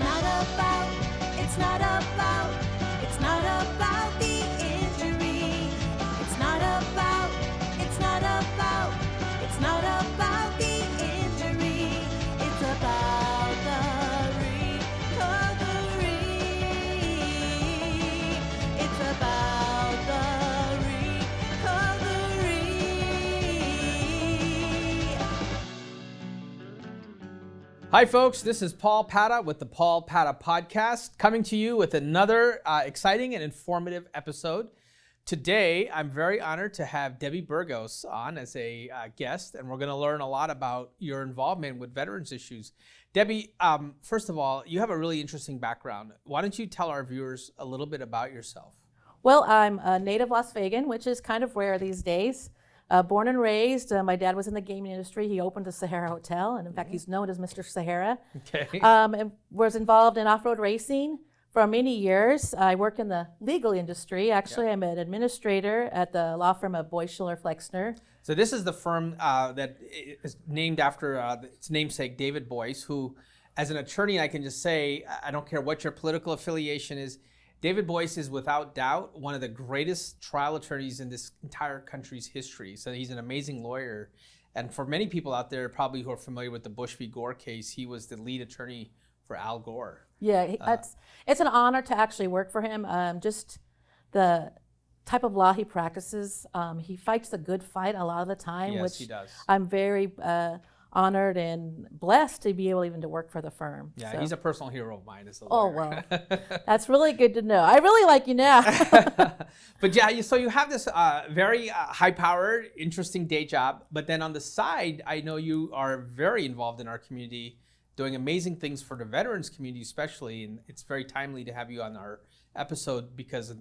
It's not about, it's not about, it's not about the injury. It's not about, it's not about, it's not about the injury. It's about the recovery. It's about the recovery. Hi folks, this is Paul Padda with the Paul Padda Podcast, coming to you with another exciting and informative episode. Today, I'm very honored to have Debbie Burgos on as a guest, and we're going to learn a lot about your involvement with veterans issues. Debbie, first of all, you have a really interesting background. Why don't you tell our viewers a little bit about yourself? Well, I'm a native Las Vegan, which is kind of rare these days. Born and raised, my dad was in the gaming industry. He opened the Sahara Hotel, and in fact, he's known as Mr. Sahara. Okay. And was involved in off-road racing for many years. I work in the legal industry. Actually, I'm an administrator at the law firm of Boyce, Schiller, Flexner. So this is the firm that is named after its namesake, David Boyce, who, as an attorney, I can just say, I don't care what your political affiliation is, David Boyce is without doubt one of the greatest trial attorneys in this entire country's history. So he's an amazing lawyer. And for many people out there probably who are familiar with the Bush v. Gore case, he was the lead attorney for Al Gore. Yeah, it's an honor to actually work for him. Just the type of law he practices, he fights the good fight a lot of the time, Yes, which he does. I'm very honored and blessed to be able even to work for the firm. Yeah, So- he's a personal hero of mine as a Oh, lawyer. well, that's really good to know. I really like you now. But yeah, so you have this very high-powered, interesting day job, but then on the side, I know you are very involved in our community, doing amazing things for the veterans community especially, and it's very timely to have you on our episode because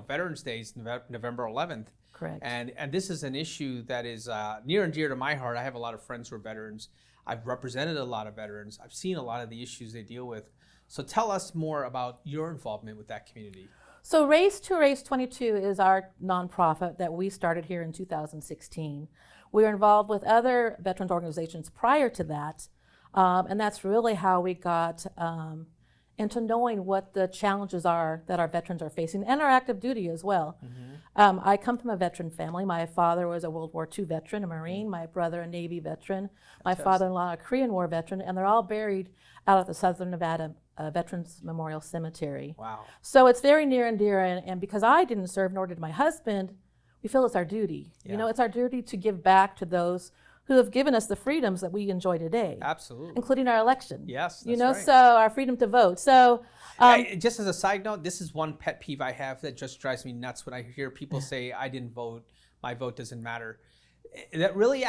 Veterans Day is November 11th. Correct. And this is an issue that is near and dear to my heart. I have a lot of friends who are veterans. I've represented a lot of veterans. I've seen a lot of the issues they deal with. So tell us more about your involvement with that community. So Race to Race 22 is our nonprofit that we started here in 2016. We were involved with other veterans organizations prior to that, and that's really how we got into knowing what the challenges are that our veterans are facing and our active duty as well. I come from a veteran family. My father was a World War II veteran, a Marine, my brother a Navy veteran, my father-in-law a Korean War veteran, and they're all buried out at the Southern Nevada Veterans Memorial Cemetery. Wow. So it's very near and dear, and because I didn't serve, nor did my husband, we feel it's our duty. Yeah. You know, it's our duty to give back to those who have given us the freedoms that we enjoy today, Absolutely. including our election. Yes, You that's know, right. so our freedom to vote. So, Just as a side note, this is one pet peeve I have that just drives me nuts when I hear people say, I didn't vote, my vote doesn't matter. That really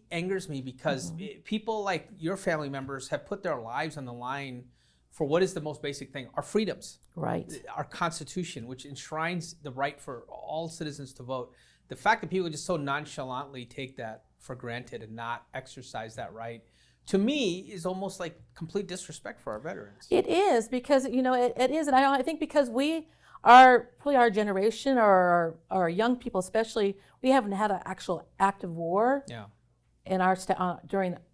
angers me because people like your family members have put their lives on the line for what is the most basic thing, our freedoms, right. our Constitution, which enshrines the right for all citizens to vote. The fact that people just so nonchalantly take that for granted and not exercise that right, to me, is almost like complete disrespect for our veterans. It is because, it is. And I think because we are, probably our generation or our young people especially, we haven't had an actual active war Yeah, in our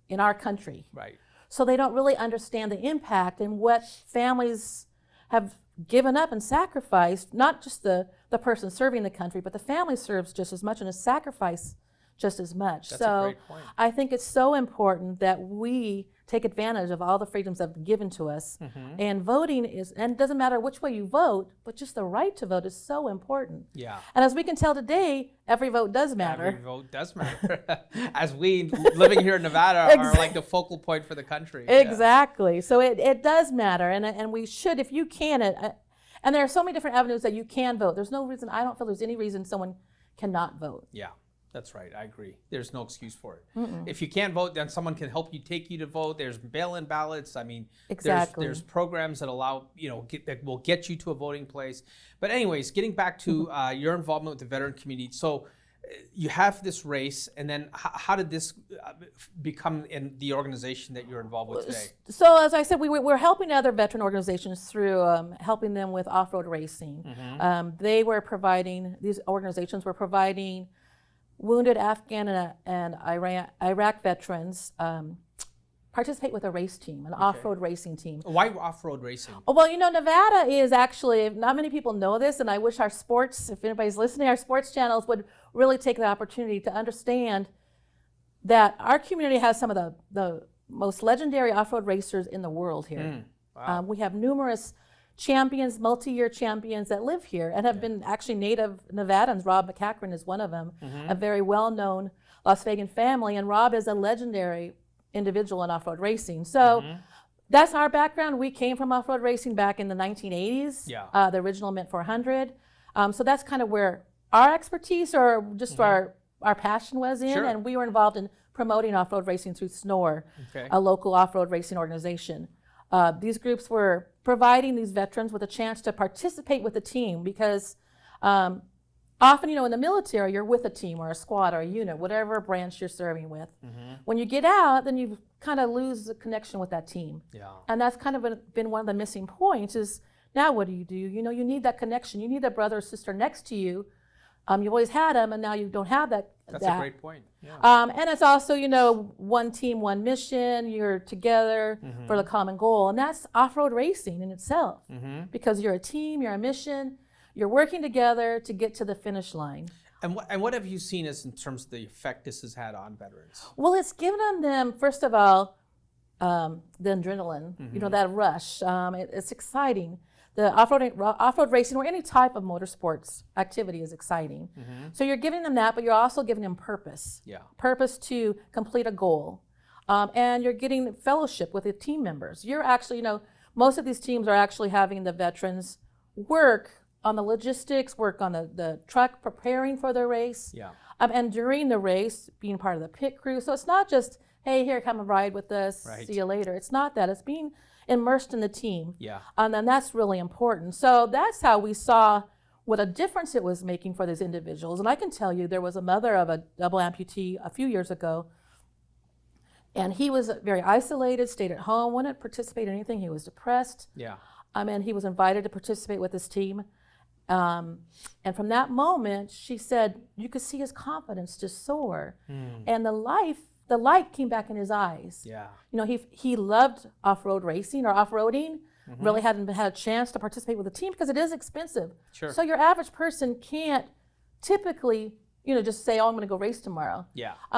in our country. right. So they don't really understand the impact and what families have given up and sacrificed, not just the person serving the country, but the family serves just as much and is sacrificed just as much. That's a So great point. I think it's so important that we take advantage of all the freedoms that have been given to us. And voting is, and it doesn't matter which way you vote, but just the right to vote is so important. Yeah. And as we can tell today, every vote does matter. Every vote does matter. As we, living here in Nevada, are like the focal point for the country. Yeah. Exactly. So it does matter, and we should, if you can, and there are so many different avenues that you can vote. There's no reason, I don't feel there's any reason someone cannot vote. Yeah, that's right. I agree. There's no excuse for it. If you can't vote, then someone can help you, take you to vote. There's mail-in ballots. I mean, Exactly. there's programs that allow, that will get you to a voting place. But anyways, getting back to your involvement with the veteran community. So you have this race, and then how did this become in the organization that you're involved with today? So as I said, we're helping other veteran organizations through helping them with off-road racing. These organizations were providing wounded Afghan and Iraq veterans participate with a race team, an off-road racing team. Why off-road racing? Well, Nevada is actually, not many people know this, and I wish our sports, if anybody's listening, our sports channels would really take the opportunity to understand that our community has some of the most legendary off-road racers in the world here. Wow. We have numerous champions, multi-year champions that live here and have been actually native Nevadans. Rob McCachran is one of them, a very well-known Las Vegas family, and Rob is a legendary individual in off-road racing. So that's our background. We came from off-road racing back in the 1980s, the original Mint 400. So that's kind of where our expertise or just our passion was in, and we were involved in promoting off-road racing through SNOR, a local off-road racing organization. These groups were providing these veterans with a chance to participate with the team because often, in the military, you're with a team or a squad or a unit, whatever branch you're serving with. When you get out, then you kind of lose the connection with that team. And that's kind of been one of the missing points is now what do? You need that connection. You need that brother or sister next to you. You've always had them, and now you don't have that. That's a great point. Yeah. And it's also, one team, one mission. You're together for the common goal, and that's off-road racing in itself. Because you're a team, you're a mission, you're working together to get to the finish line. And what have you seen as in terms of the effect this has had on veterans? Well, it's given them, first of all, the adrenaline. That rush. It's exciting. The off-road racing or any type of motorsports activity is exciting. So you're giving them that, but you're also giving them purpose. Purpose to complete a goal. And you're getting fellowship with the team members. You're actually, most of these teams are actually having the veterans work on the logistics, work on the truck, preparing for the race. And during the race, being part of the pit crew. So it's not just, hey, here, come and ride with us, see you later. It's not that. It's being immersed in the team. And then that's really important. So that's how we saw what a difference it was making for these individuals. And I can tell you, there was a mother of a double amputee a few years ago, and he was very isolated, stayed at home, wouldn't participate in anything. He was depressed. And he was invited to participate with his team. And from that moment, she said, you could see his confidence just soar. And the light came back in his eyes. He loved off-road racing or off-roading, really hadn't had a chance to participate with a team because it is expensive. So your average person can't typically, just say, oh, I'm going to go race tomorrow.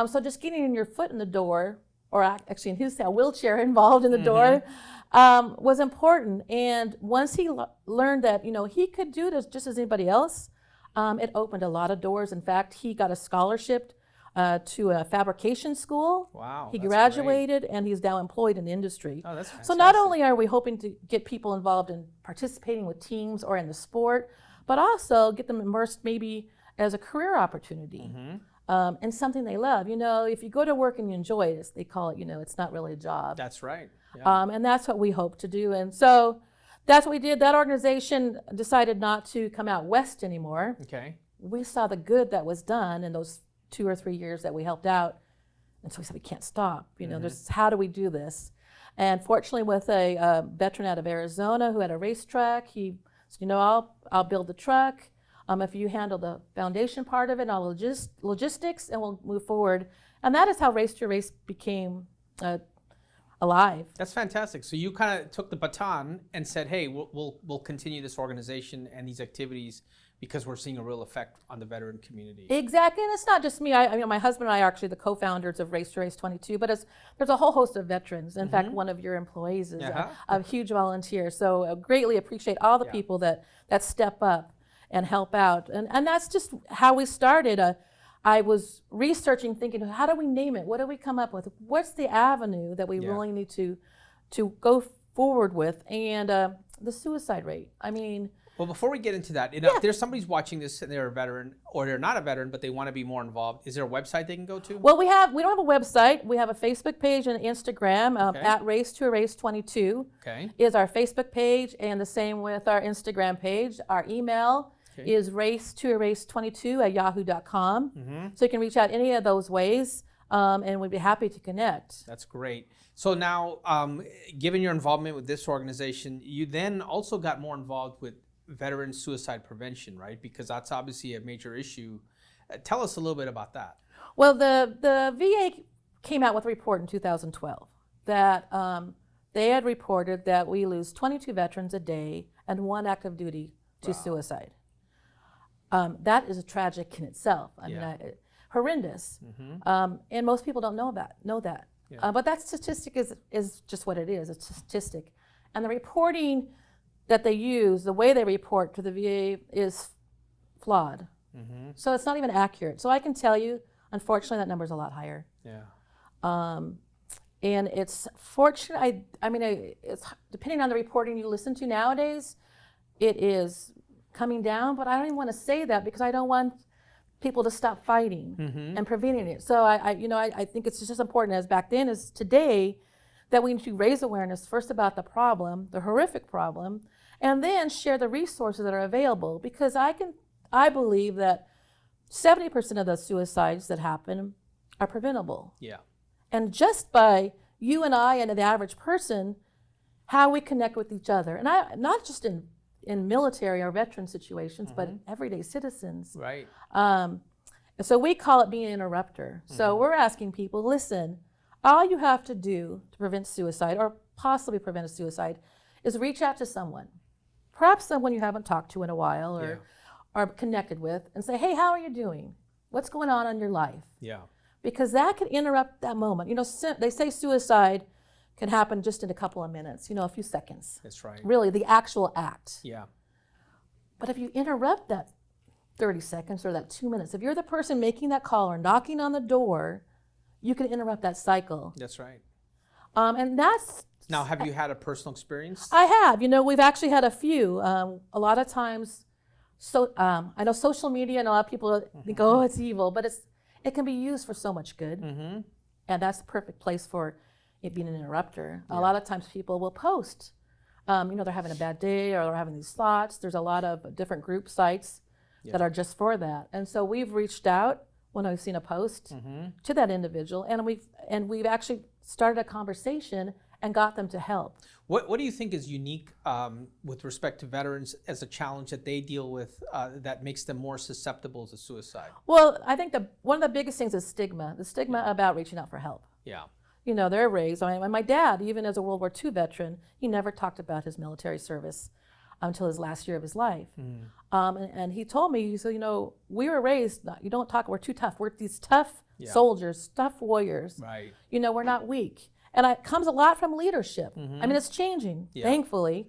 So just getting your foot in the door, or actually in his case, a wheelchair involved in the door, was important. And once he learned that, he could do this just as anybody else, it opened a lot of doors. In fact, he got a scholarship to a fabrication school. Wow. He graduated and he's now employed in the industry. Oh, that's fantastic. So not only are we hoping to get people involved in participating with teams or in the sport, but also get them immersed maybe as a career opportunity and something they love. If you go to work and you enjoy it, as they call it, it's not really a job. That's right. And that's what we hope to do. And so that's what we did. That organization decided not to come out west anymore. We saw the good that was done in those 2 or 3 years that we helped out. And so we said, we can't stop. There's how do we do this? And fortunately, with a veteran out of Arizona who had a racetrack, he said, I'll build the truck. If you handle the foundation part of it, and all logistics, and we'll move forward. And that is how Race to Race became alive. That's fantastic. So you kind of took the baton and said, hey, we'll continue this organization and these activities because we're seeing a real effect on the veteran community. Exactly, and it's not just me. My husband and I are actually the co-founders of Race to Race 22, but there's a whole host of veterans. In fact, one of your employees is a huge volunteer. So I greatly appreciate all the people that step up and help out. And that's just how we started. I was researching, thinking, how do we name it? What do we come up with? What's the avenue that we really need to go forward with? And the suicide rate. Well, before we get into that, if there's somebody's watching this and they're a veteran or they're not a veteran, but they want to be more involved, is there a website they can go to? Well, we don't have a website. We have a Facebook page and Instagram at Race to Race 22 is our Facebook page, and the same with our Instagram page. Our email is race2race22@yahoo.com. So you can reach out any of those ways, and we'd be happy to connect. That's great. So now, given your involvement with this organization, you then also got more involved with veteran suicide prevention, right? Because that's obviously a major issue. Tell us a little bit about that. Well, the VA came out with a report in 2012. that they had reported that we lose 22 veterans a day and 1 active duty to suicide. That is tragic in itself. I mean, horrendous. And most people don't know that. Yeah. But that statistic is just what it is. It's a statistic. And the reporting that they use, the way they report to the VA is flawed. So it's not even accurate. So I can tell you, unfortunately, that number's a lot higher. Yeah. And it's fortunate. I mean, it's depending on the reporting you listen to nowadays, it is coming down. But I don't even want to say that because I don't want people to stop fighting and preventing it. So I think it's just as important as back then as today that we need to raise awareness first about the problem, the horrific problem, and then share the resources that are available. Because I believe that 70% of the suicides that happen are preventable. Yeah. And just by you and I and the average person, how we connect with each other. And not just in military or veteran situations, but everyday citizens. Right. And so we call it being an interrupter. So we're asking people, listen, all you have to do to prevent suicide or possibly prevent a suicide is reach out to someone, perhaps someone you haven't talked to in a while or connected with, and say, hey, how are you doing? What's going on in your life? Yeah. Because that can interrupt that moment. You know, they say suicide can happen just in a couple of minutes, a few seconds. That's right. Really, the actual act. Yeah. But if you interrupt that 30 seconds or that 2 minutes, if you're the person making that call or knocking on the door, you can interrupt that cycle. That's right. And that's... Now, have you had a personal experience? I have. We've actually had a few. A lot of times, I know social media and a lot of people think, oh, it's evil, but it can be used for so much good. And that's the perfect place for it being an interrupter. Yeah. A lot of times people will post, they're having a bad day or they're having these thoughts. There's a lot of different group sites that are just for that. And so we've reached out when I've seen a post to that individual, and we've actually started a conversation and got them to help. What do you think is unique with respect to veterans as a challenge that they deal with that makes them more susceptible to suicide? Well, I think one of the biggest things is stigma. The stigma about reaching out for help. Yeah. They're raised. My dad, even as a World War II veteran, he never talked about his military service until his last year of his life. And he told me, he said, we were raised, you don't talk, we're too tough. We're these tough soldiers, tough warriors. Right. We're not weak. And it comes a lot from leadership. I mean, it's changing, thankfully,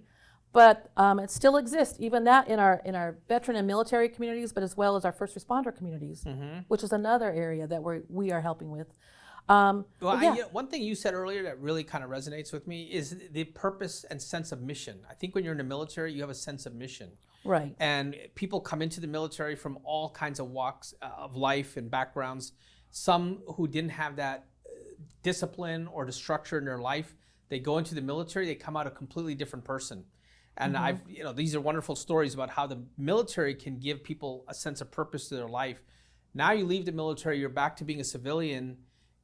but it still exists, even that in our veteran and military communities, but as well as our first responder communities, which is another area that we are helping with. One thing you said earlier that really kind of resonates with me is the purpose and sense of mission. I think when you're in the military, you have a sense of mission. Right. And people come into the military from all kinds of walks of life and backgrounds. Some who didn't have that discipline or the structure in their life, they go into the military, they come out a completely different person. And these are wonderful stories about how the military can give people a sense of purpose to their life. Now you leave the military, you're back to being a civilian.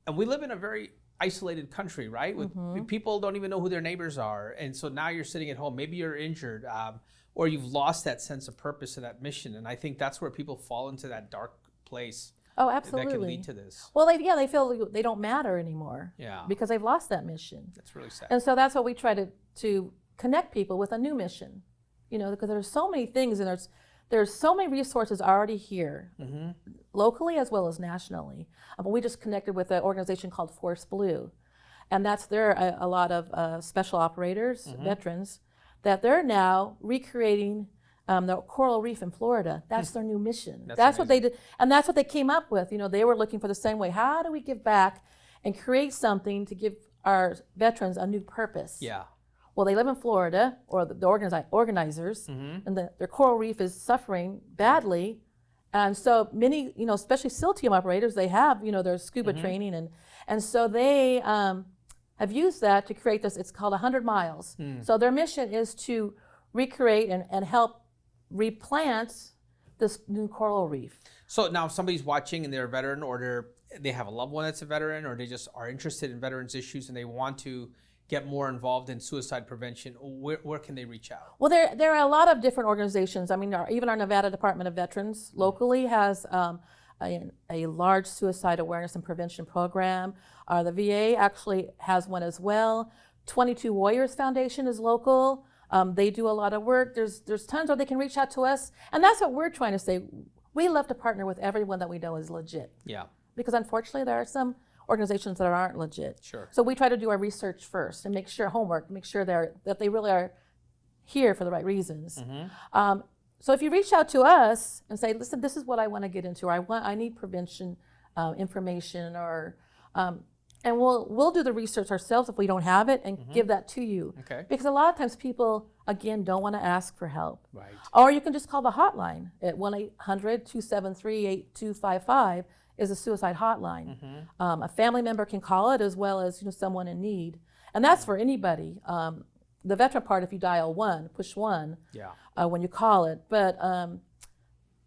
And we live in a very isolated country, right? With people don't even know who their neighbors are. And so now you're sitting at home, maybe you're injured, or you've lost that sense of purpose and that mission. And I think that's where people fall into that dark place. Oh, absolutely. That can lead to this. Well, they feel they don't matter anymore. Yeah. Because they've lost that mission. That's really sad. And so that's what we try to connect people with a new mission. Because there's so many things, and there's so many resources already here, locally as well as nationally. But we just connected with an organization called Force Blue, and that's a lot of special operators, veterans, that they're now recreating the coral reef in Florida. That's their new mission. That's what they did, and that's what they came up with. They were looking for the same way. How do we give back and create something to give our veterans a new purpose? Yeah. Well, they live in Florida, or the organizers, and their coral reef is suffering badly. And so many, especially SEAL team operators, they have, their scuba training. And so they have used that to create this, it's called 100 Miles. So their mission is to recreate and help replant this new coral reef. So now if somebody's watching and they're a veteran, or they have a loved one that's a veteran, or they just are interested in veterans issues and they want to get more involved in suicide prevention, where can they reach out? Well, there are a lot of different organizations. I mean, even our Nevada Department of Veterans locally has a large suicide awareness and prevention program. The VA actually has one as well. 22 Warriors Foundation is local. They do a lot of work. There's tons where they can reach out to us. And that's what we're trying to say. We love to partner with everyone that we know is legit. Yeah. Because unfortunately, there are some organizations that aren't legit. Sure. So we try to do our research first and make sure that they really are here for the right reasons. So if you reach out to us and say, listen, this is what I want to get into, or I need prevention information, or and we'll do the research ourselves if we don't have it and give that to you. Okay. Because a lot of times people, again, don't want to ask for help. Right. Or you can just call the hotline at 1-800-273-8255 is a suicide hotline. A family member can call it as well as someone in need. And that's for anybody. The veteran part, if you dial push 1 when you call it. But and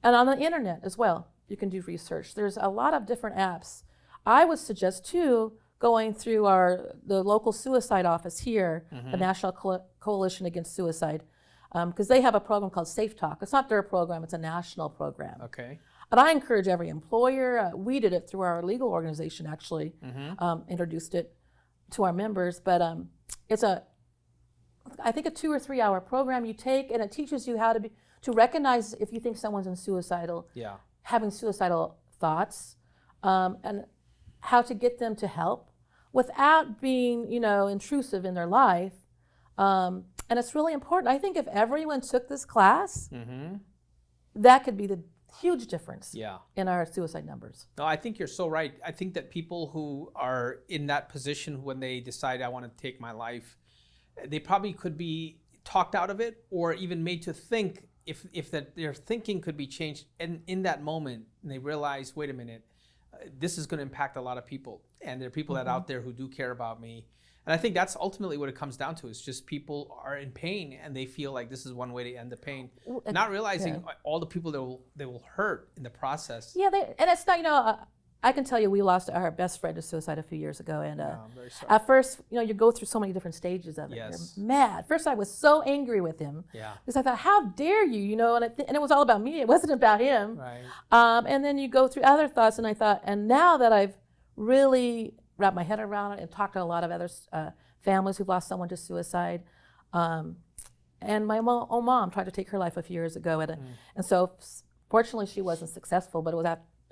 on the internet as well, you can do research. There's a lot of different apps. I would suggest too going through the local suicide office here, the National Coalition Against Suicide, because they have a program called Safe Talk. It's not their program; it's a national program. Okay. And I encourage every employer. We did it through our legal organization, actually, introduced it to our members. But it's I think a 2 or 3 hour program you take, and it teaches you how to recognize if you think someone's having suicidal thoughts, and how to get them to help without being, intrusive in their life. And it's really important. I think if everyone took this class, that could be the huge difference in our suicide numbers. No, I think you're so right. I think that people who are in that position when they decide I want to take my life, they probably could be talked out of it, or even made to think if their thinking could be changed. And in that moment, they realize, wait a minute, this is going to impact a lot of people, and there are people that out there who do care about me. And I think that's ultimately what it comes down to. Is just people are in pain, and they feel like this is one way to end the pain, not realizing all the people they will hurt in the process. Yeah, and it's not, I can tell you, we lost our best friend to suicide a few years ago, and I'm very sorry. at first, you go through so many different stages of it. Yes. You're mad. First, I was so angry with him because I thought, how dare you, and it was all about me. It wasn't about him. Right. And then you go through other thoughts, and I thought, and now that I've really wrapped my head around it and talked to a lot of other families who've lost someone to suicide, and my own mom tried to take her life a few years ago, and so fortunately she wasn't successful, but it was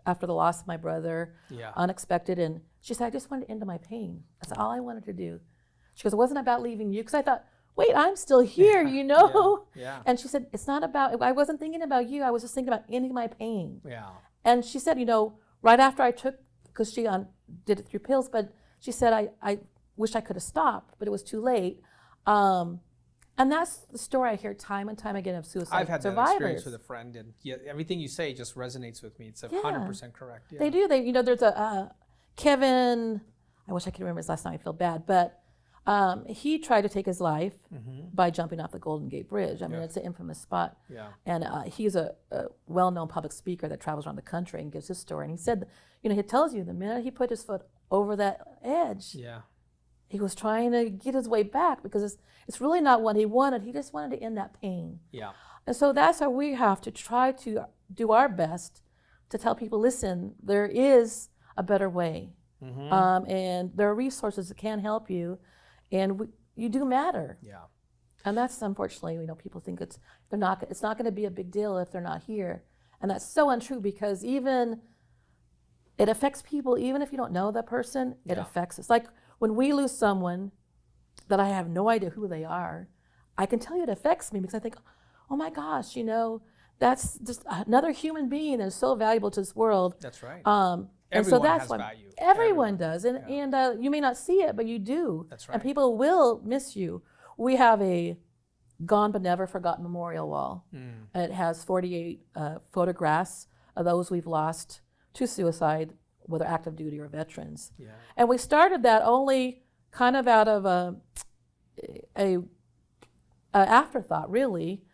after the loss of my brother, unexpected, and she said, I just wanted to end my pain. That's all I wanted to do. She goes, it wasn't about leaving you, because I thought, wait, I'm still here, And she said, it's not about, I wasn't thinking about you, I was just thinking about ending my pain. And she said, right after I took, because she did it through pills, but she said, I wish I could have stopped, but it was too late. And that's the story I hear time and time again of suicide I've had survivors. that experience with a friend, and everything you say just resonates with me. It's 100% correct. They do. There's a Kevin. I wish I could remember his last name. I feel bad, but he tried to take his life by jumping off the Golden Gate Bridge. I mean, it's an infamous spot. And he's a well-known public speaker that travels around the country and gives his story. And he said, he tells you the minute he put his foot over that edge. He was trying to get his way back because it's really not what he wanted. He just wanted to end that pain. And so that's how we have to try to do our best to tell people, listen, there is a better way. And there are resources that can help you, and you do matter. And that's unfortunately, people think it's not going to be a big deal if they're not here. And that's so untrue, because it affects people, even if you don't know that person, it affects us. Like, when we lose someone that I have no idea who they are, I can tell you it affects me, because I think, oh my gosh, that's just another human being that is so valuable to this world. That's right. And everyone so that's has why value. Everyone does, and you may not see it, but you do. That's right. And people will miss you. We have a Gone But Never Forgotten memorial wall. It has 48 photographs of those we've lost to suicide, whether active duty or veterans. And we started that only kind of out of a afterthought, really.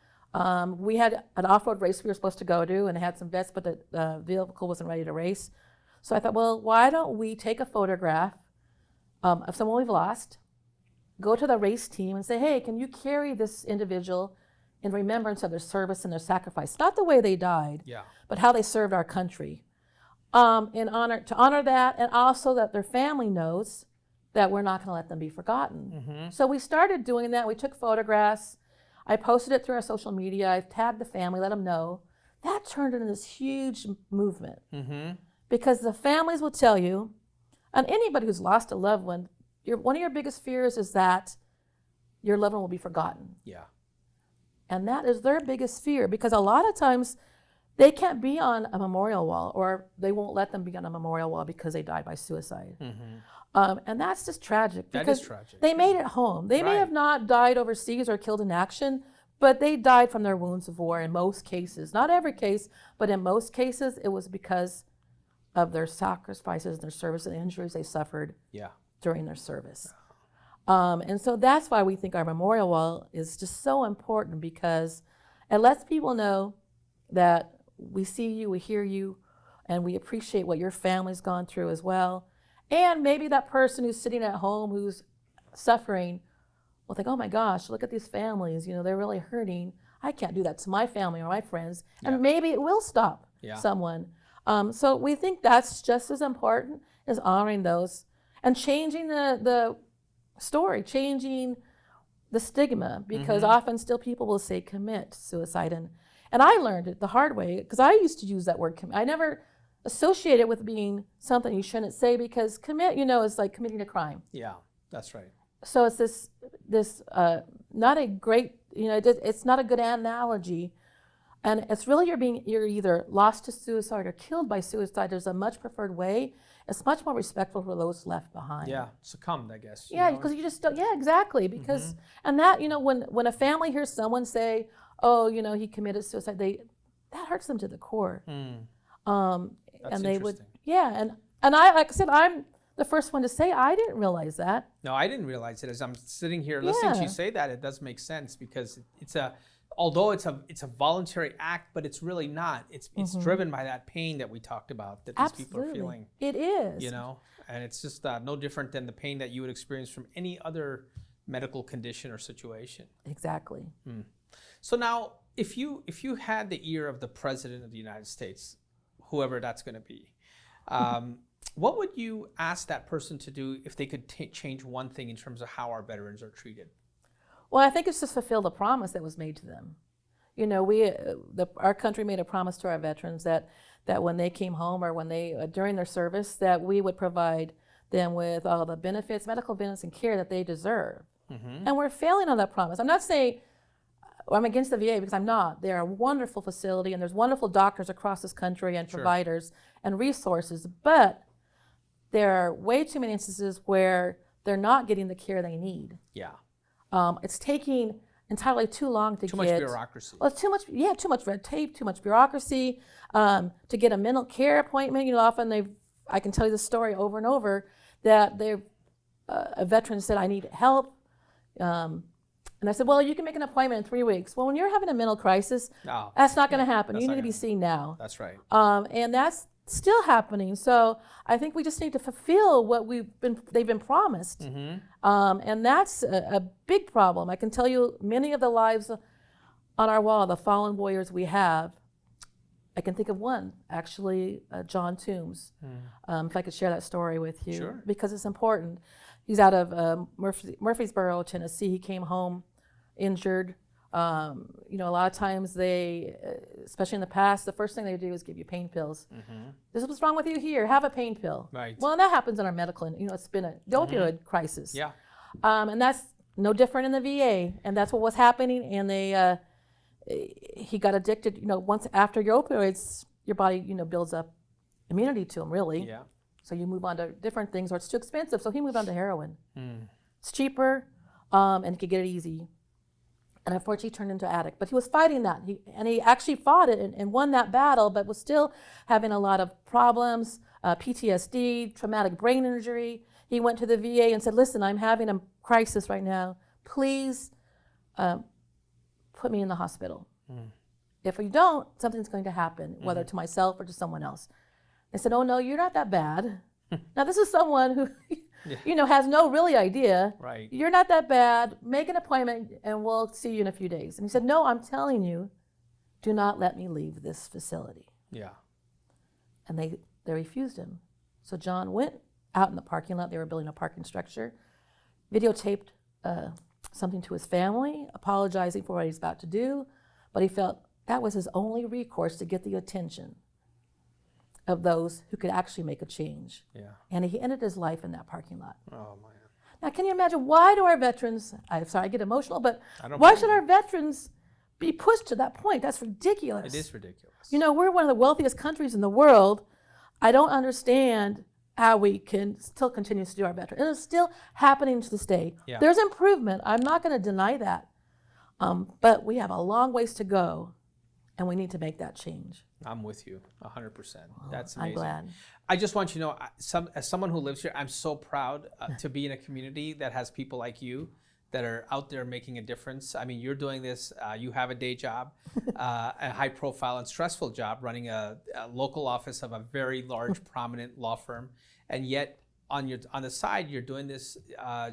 We had an off-road race we were supposed to go to, and it had some vets, but the vehicle wasn't ready to race. So I thought, well, why don't we take a photograph of someone we've lost, go to the race team and say, hey, can you carry this individual in remembrance of their service and their sacrifice? Not the way they died, but how they served our country. to honor that, and also that their family knows that we're not going to let them be forgotten. So we started doing that. We took photographs. I posted it through our social media. I tagged the family, let them know. That turned into this huge movement because the families will tell you, and anybody who's lost a loved one, one of your biggest fears is that your loved one will be forgotten. Yeah. And that is their biggest fear, because a lot of times they can't be on a memorial wall, or they won't let them be on a memorial wall because they died by suicide. And that's just tragic. That because is tragic. They made it home. They may Right. have not died overseas or killed in action, but they died from their wounds of war in most cases. Not every case, but in most cases, it was because of their sacrifices, their service, and injuries they suffered Yeah. during their service. And so that's why we think our memorial wall is just so important, because it lets people know that we see you, we hear you, and we appreciate what your family's gone through as well. And maybe that person who's sitting at home who's suffering will think, oh my gosh, look at these families, they're really hurting. I can't do that to my family or my friends. And maybe it will stop someone. So we think that's just as important as honoring those and changing the story, changing the stigma, because often still people will say commit suicide. And I learned it the hard way, because I used to use that word commit. I never associate it with being something you shouldn't say, because commit, is like committing a crime. Yeah, that's right. So it's this not a great, it's not a good analogy. And it's really you're either lost to suicide or killed by suicide. There's a much preferred way. It's much more respectful for those left behind. Yeah, succumbed, I guess. Yeah, because you just don't, exactly. Because, and that, when a family hears someone say, oh, he committed suicide, that hurts them to the core. That's and they would, interesting. and I, like I said, I'm the first one to say I didn't realize that. No, I didn't realize it. As I'm sitting here listening to you say that, it does make sense, because although it's a voluntary act, but it's really not. It's driven by that pain that we talked about, that these people are feeling. It is. And it's just no different than the pain that you would experience from any other medical condition or situation. Exactly. So now, if you had the ear of the President of the United States, whoever that's going to be, what would you ask that person to do if they could change one thing in terms of how our veterans are treated? Well, I think it's just fulfill the promise that was made to them. Our country made a promise to our veterans that when they came home, or when they during their service, that we would provide them with all the benefits, medical benefits, and care that they deserve. And we're failing on that promise. I'm not saying I'm against the VA, because I'm not. They're a wonderful facility, and there's wonderful doctors across this country, and providers and resources. But there are way too many instances where they're not getting the care they need. Yeah. It's taking entirely too long to Too much bureaucracy. Well, too much red tape, too much bureaucracy. To get a mental care appointment, often I can tell you the story over and over, that a veteran said, I need help. And I said, well, you can make an appointment in 3 weeks. Well, when you're having a mental crisis, that's not going to happen. You need to be seen now. That's right. And that's still happening. So I think we just need to fulfill what they've been promised. And that's a big problem. I can tell you many of the lives on our wall, the fallen warriors we have. I can think of one, actually, John Toombs. If I could share that story with you, because it's important. He's out of Murfreesboro, Tennessee. He came home injured. A lot of times they, especially in the past, the first thing they do is give you pain pills. This is what's wrong with you here. Have a pain pill. Right. Well, and that happens in our medical, it's been the opioid crisis. Yeah. And that's no different in the VA, and that's what was happening. And he got addicted. Once after your opioids, your body, builds up immunity to them, really. Yeah. So you move on to different things, or it's too expensive. So he moved on to heroin. It's cheaper, and he could get it easy. And unfortunately, he turned into an addict. But he was fighting that. He actually fought it and won that battle, but was still having a lot of problems, PTSD, traumatic brain injury. He went to the VA and said, listen, I'm having a crisis right now. Please put me in the hospital. If you don't, something's going to happen, whether to myself or to someone else. They said, oh, no, you're not that bad. Now, this is someone who, has no really idea. Right. You're not that bad. Make an appointment, and we'll see you in a few days. And he said, no, I'm telling you, do not let me leave this facility. Yeah. And They refused him. So John went out in the parking lot. They were building a parking structure, videotaped something to his family, apologizing for what he's about to do, but he felt that was his only recourse to get the attention of those who could actually make a change. Yeah. And he ended his life in that parking lot. Oh, man. Now, can you imagine, why do our veterans, I'm sorry, I get emotional, but I why should our veterans be pushed to that point? That's ridiculous. It is ridiculous. You know, we're one of the wealthiest countries in the world. I don't understand how we can still continue to do our veterans. And it's still happening to this day. Yeah. There's improvement. I'm not going to deny that. But we have a long ways to go, and we need to make that change. I'm with you 100%. That's amazing. I'm glad. I just want you to know, as someone who lives here, I'm so proud to be in a community that has people like you that are out there making a difference. I mean, you're doing this, you have a day job, a high profile and stressful job running a local office of a very large, prominent law firm. And yet on the side, you're doing this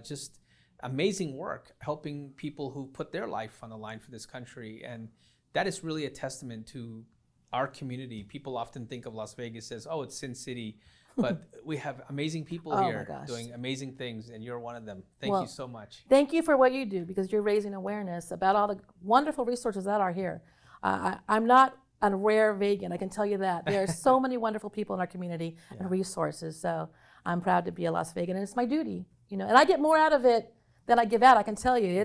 just amazing work, helping people who put their life on the line for this country. And that is really a testament to our community. People often think of Las Vegas as, oh, it's Sin City, but we have amazing people here doing amazing things, and you're one of them. Thank you so much. Thank you for what you do, because you're raising awareness about all the wonderful resources that are here. I'm not a rare vegan, I can tell you that. There are so many wonderful people in our community and resources, so I'm proud to be a Las Vegan, and it's my duty, you know, and I get more out of it than I give out, I can tell you.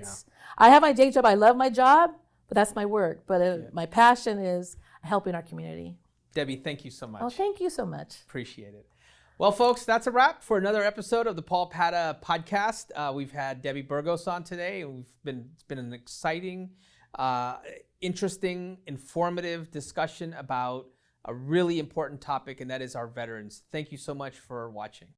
I have my day job, I love my job, but that's my work. But my passion is helping our community. Debbie, thank you so much. Oh, thank you so much. Appreciate it. Well, folks, that's a wrap for another episode of the Paul Padda Podcast. We've had Debbie Burgos on today. It's been an exciting, interesting, informative discussion about a really important topic, and that is our veterans. Thank you so much for watching.